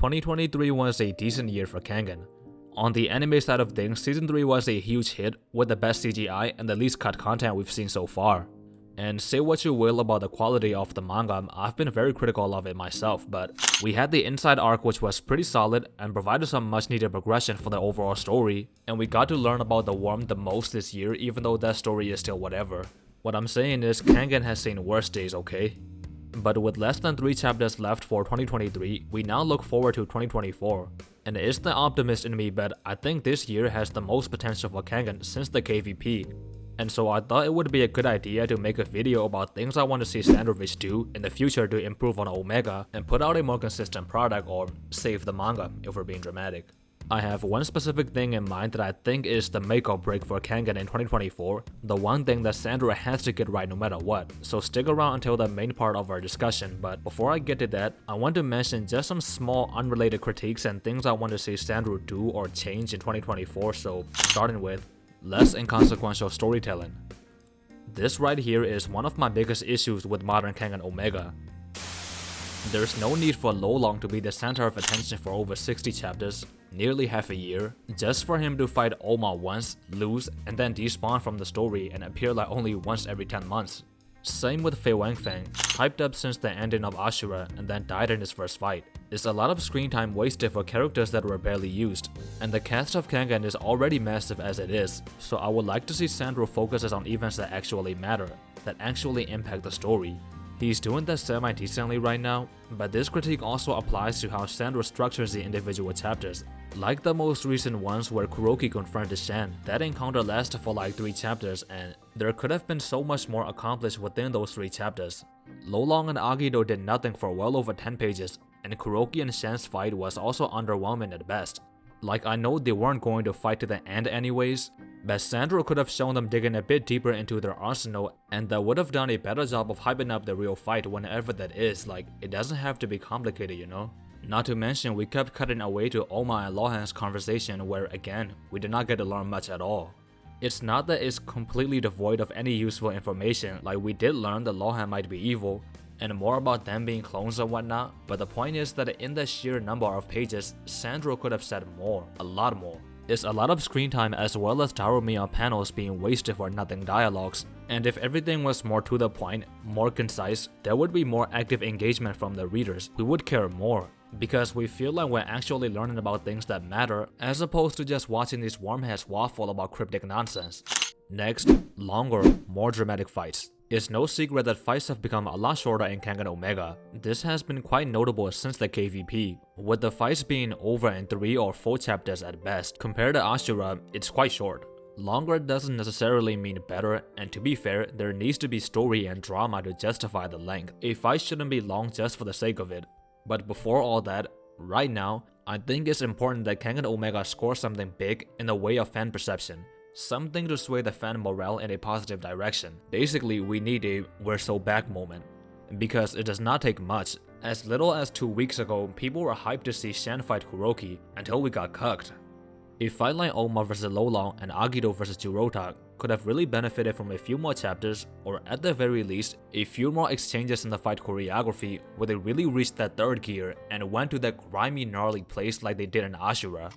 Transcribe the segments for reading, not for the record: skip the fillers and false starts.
2023 was a decent year for Kengan. On the anime side of things, Season 3 was a huge hit with the best CGI and the least cut content we've seen so far. And say what you will about the quality of the manga, I've been very critical of it myself, but we had the Inside arc which was pretty solid and provided some much needed progression for the overall story, and we got to learn about the worm the most this year even though that story is still whatever. What I'm saying is Kengan has seen worse days, okay? But with less than 3 chapters left for 2023, we now look forward to 2024. And it's the optimist in me, but I think this year has the most potential for Kengan since the KVP. And so I thought it would be a good idea to make a video about things I want to see Standardvich do in the future to improve on Omega and put out a more consistent product, or save the manga if we're being dramatic. I have one specific thing in mind that I think is the make or break for Kengan in 2024, the one thing that Sandra has to get right no matter what, so stick around until the main part of our discussion. But before I get to that, I want to mention just some small unrelated critiques and things I want to see Sandra do or change in 2024, so starting with less inconsequential storytelling. This right here is one of my biggest issues with modern Kengan Omega. There's no need for Lolong to be the center of attention for over 60 chapters, nearly half a year, just for him to fight Oma once, lose, and then despawn from the story and appear like only once every 10 months. Same with Fei Wangfeng, hyped up since the ending of Ashura and then died in his first fight. It's a lot of screen time wasted for characters that were barely used, and the cast of Kengan is already massive as it is, so I would like to see Sandro focuses on events that actually matter, that actually impact the story. He's doing that semi-decently right now, but this critique also applies to how Sandro structures the individual chapters. Like the most recent ones where Kuroki confronted Shan, that encounter lasted for like 3 chapters and there could have been so much more accomplished within those 3 chapters. Lolong and Agido did nothing for well over 10 pages, and Kuroki and Shan's fight was also underwhelming at best. Like, I know they weren't going to fight to the end anyways, but Sandro could have shown them digging a bit deeper into their arsenal, and that would have done a better job of hyping up the real fight whenever that is. Like, it doesn't have to be complicated, you know? Not to mention, we kept cutting away to Oma and Lohan's conversation where, again, we did not get to learn much at all. It's not that it's completely devoid of any useful information, like we did learn that Lohan might be evil, and more about them being clones and whatnot, but the point is that in the sheer number of pages, Sandro could have said more, a lot more. It's a lot of screen time as well as Darumi on panels being wasted for nothing dialogues, and if everything was more to the point, more concise, there would be more active engagement from the readers. We would care more, because we feel like we're actually learning about things that matter, as opposed to just watching these wormheads waffle about cryptic nonsense. Next, longer, more dramatic fights. It's no secret that fights have become a lot shorter in Kengan Omega. This has been quite notable since the KVP, with the fights being over in 3 or 4 chapters at best. Compared to Ashura, it's quite short. Longer doesn't necessarily mean better, and to be fair, there needs to be story and drama to justify the length. A fight shouldn't be long just for the sake of it. But before all that, right now, I think it's important that Kengan Omega scores something big in the way of fan perception. Something to sway the fan morale in a positive direction. Basically, we need a "we're so back" moment. Because it does not take much. As little as 2 weeks ago, people were hyped to see Shan fight Kuroki until we got cucked. A fight like Oma vs Lolong and Agido vs Jurota could have really benefited from a few more chapters, or at the very least, a few more exchanges in the fight choreography where they really reached that 3rd gear and went to that grimy gnarly place like they did in Ashura.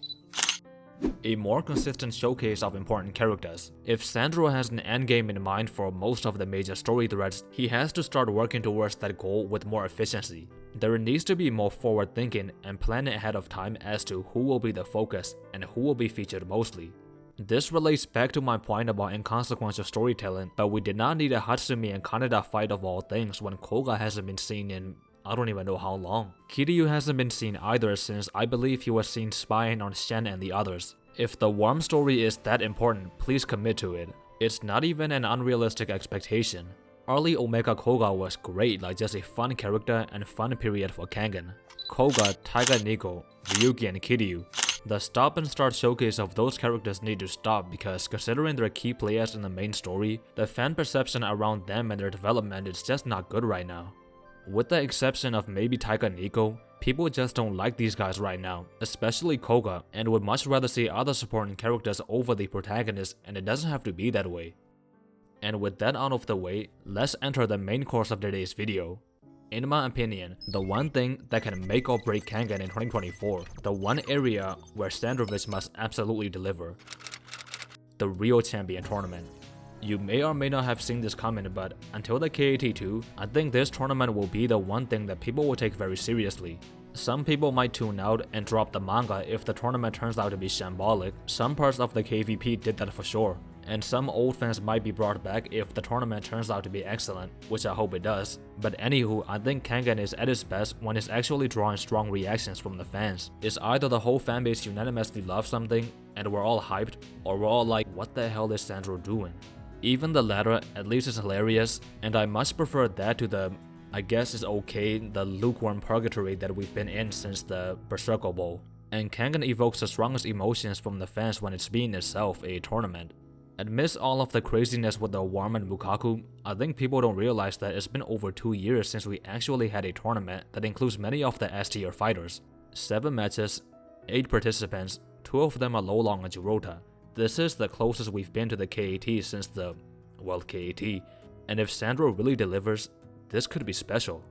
A more consistent showcase of important characters. If Sandro has an endgame in mind for most of the major story threads, he has to start working towards that goal with more efficiency. There needs to be more forward thinking and planning ahead of time as to who will be the focus and who will be featured mostly. This relates back to my point about inconsequential storytelling, but we did not need a Hatsumi and Kaneda fight of all things when Koga hasn't been seen in I don't even know how long. Kiryu hasn't been seen either since I believe he was seen spying on Shen and the others. If the worm story is that important, please commit to it. It's not even an unrealistic expectation. Early Omega Koga was great, like just a fun character and fun period for Kengan. Koga, Taiga Nico, Ryuki and Kiryu. The stop and start showcase of those characters need to stop because considering they're key players in the main story, the fan perception around them and their development is just not good right now. With the exception of maybe Taiga Nico, people just don't like these guys right now, especially Koga, and would much rather see other supporting characters over the protagonist, and it doesn't have to be that way. And with that out of the way, let's enter the main course of today's video. In my opinion, the one thing that can make or break Kengan in 2024, the one area where Sandrovich must absolutely deliver. The real champion tournament. You may or may not have seen this comment, but until the KAT2, I think this tournament will be the one thing that people will take very seriously. Some people might tune out and drop the manga if the tournament turns out to be shambolic. Some parts of the KVP did that for sure. And some old fans might be brought back if the tournament turns out to be excellent, which I hope it does. But anywho, I think Kengan is at its best when it's actually drawing strong reactions from the fans. It's either the whole fanbase unanimously loves something and we're all hyped, or we're all like, what the hell is Sandro doing? Even the latter at least is hilarious, and I much prefer that to the, I guess it's okay, the lukewarm purgatory that we've been in since the Berserker Bowl. And Kengan evokes the strongest emotions from the fans when it's being itself a tournament. Amidst all of the craziness with the Worm and Mukaku, I think people don't realize that it's been over 2 years since we actually had a tournament that includes many of the S tier fighters. 7 matches, 8 participants, 2 of them are Lolong and Jirota. This is the closest we've been to the KAT since the, well, KAT. And if Sandro really delivers, this could be special.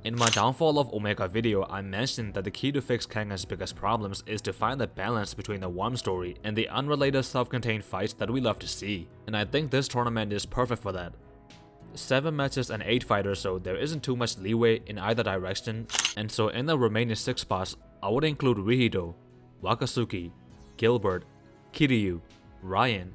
In my Downfall of Omega video, I mentioned that the key to fix Kengan's biggest problems is to find the balance between the Worm story and the unrelated self-contained fights that we love to see, and I think this tournament is perfect for that. 7 matches and 8 fighters, so there isn't too much leeway in either direction, and so in the remaining 6 spots, I would include Rihido, Wakasuki, Gilbert, Kiryu, Ryan,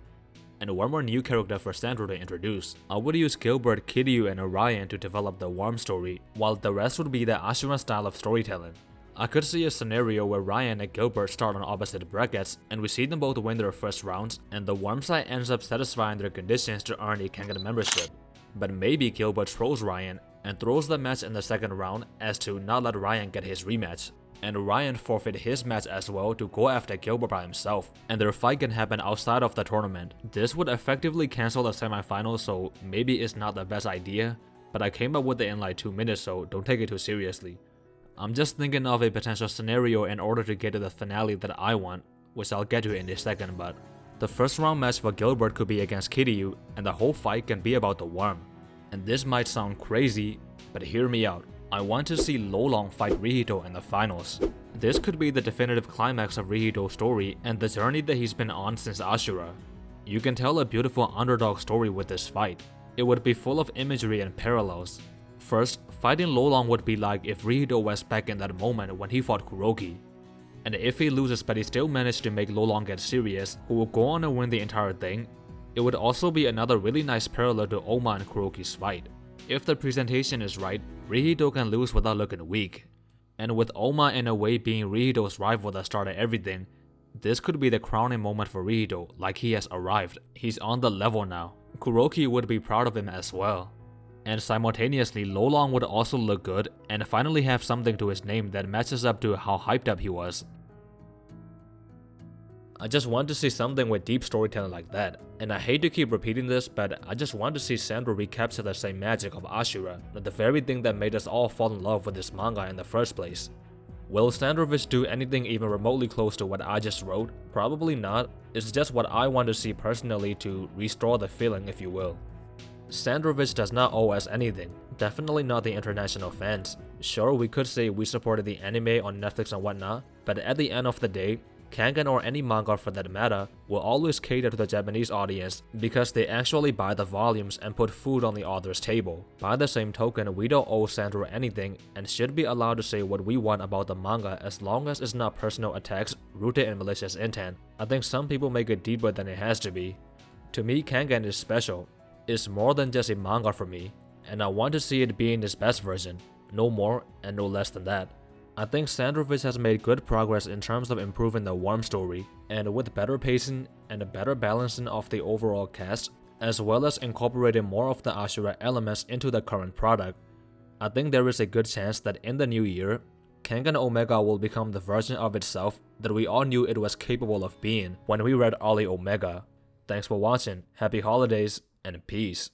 and one more new character for Sandro to introduce. I would use Gilbert, Kiryu, and Orion to develop the Worm story, while the rest would be the Ashura style of storytelling. I could see a scenario where Ryan and Gilbert start on opposite brackets, and we see them both win their first rounds, and the Worm side ends up satisfying their conditions to earn a Kengan membership. But maybe Gilbert trolls Ryan and throws the match in the second round as to not let Ryan get his rematch. And Ryan forfeit his match as well to go after Gilbert by himself, and their fight can happen outside of the tournament. This would effectively cancel the semifinals, so maybe it's not the best idea, but I came up with it in like 2 minutes, so don't take it too seriously. I'm just thinking of a potential scenario in order to get to the finale that I want, which I'll get to in a second, but the first round match for Gilbert could be against Kiryu, and the whole fight can be about the Worm. And this might sound crazy, but hear me out. I want to see Lolong fight Rihido in the finals. This could be the definitive climax of Rihido's story and the journey that he's been on since Ashura. You can tell a beautiful underdog story with this fight. It would be full of imagery and parallels. First, fighting Lolong would be like if Rihido was back in that moment when he fought Kuroki. And if he loses but he still managed to make Lolong get serious, who will go on and win the entire thing, it would also be another really nice parallel to Oma and Kuroki's fight. If the presentation is right, Rihido can lose without looking weak. And with Oma in a way being Rihido's rival that started everything, this could be the crowning moment for Rihido, like he has arrived. He's on the level now. Kuroki would be proud of him as well. And simultaneously, Lolong would also look good and finally have something to his name that matches up to how hyped up he was. I just want to see something with deep storytelling like that, and I hate to keep repeating this, but I just want to see Sandro recapture the same magic of Ashura, the very thing that made us all fall in love with this manga in the first place. Will Sandrovich do anything even remotely close to what I just wrote? Probably not. It's just what I want to see personally to restore the feeling, if you will. Sandrovich does not owe us anything, definitely not the international fans. Sure, we could say we supported the anime on Netflix and whatnot, but at the end of the day, Kengan or any manga for that matter will always cater to the Japanese audience because they actually buy the volumes and put food on the author's table. By the same token, we don't owe Sandro anything and should be allowed to say what we want about the manga as long as it's not personal attacks rooted in malicious intent. I think some people make it deeper than it has to be. To me, Kengan is special. It's more than just a manga for me, and I want to see it be in its best version, no more and no less than that. I think Sandrovich has made good progress in terms of improving the Worm story, and with better pacing and a better balancing of the overall cast, as well as incorporating more of the Ashura elements into the current product, I think there is a good chance that in the new year, Kengan Omega will become the version of itself that we all knew it was capable of being when we read early Omega. Thanks for watching, happy holidays, and peace.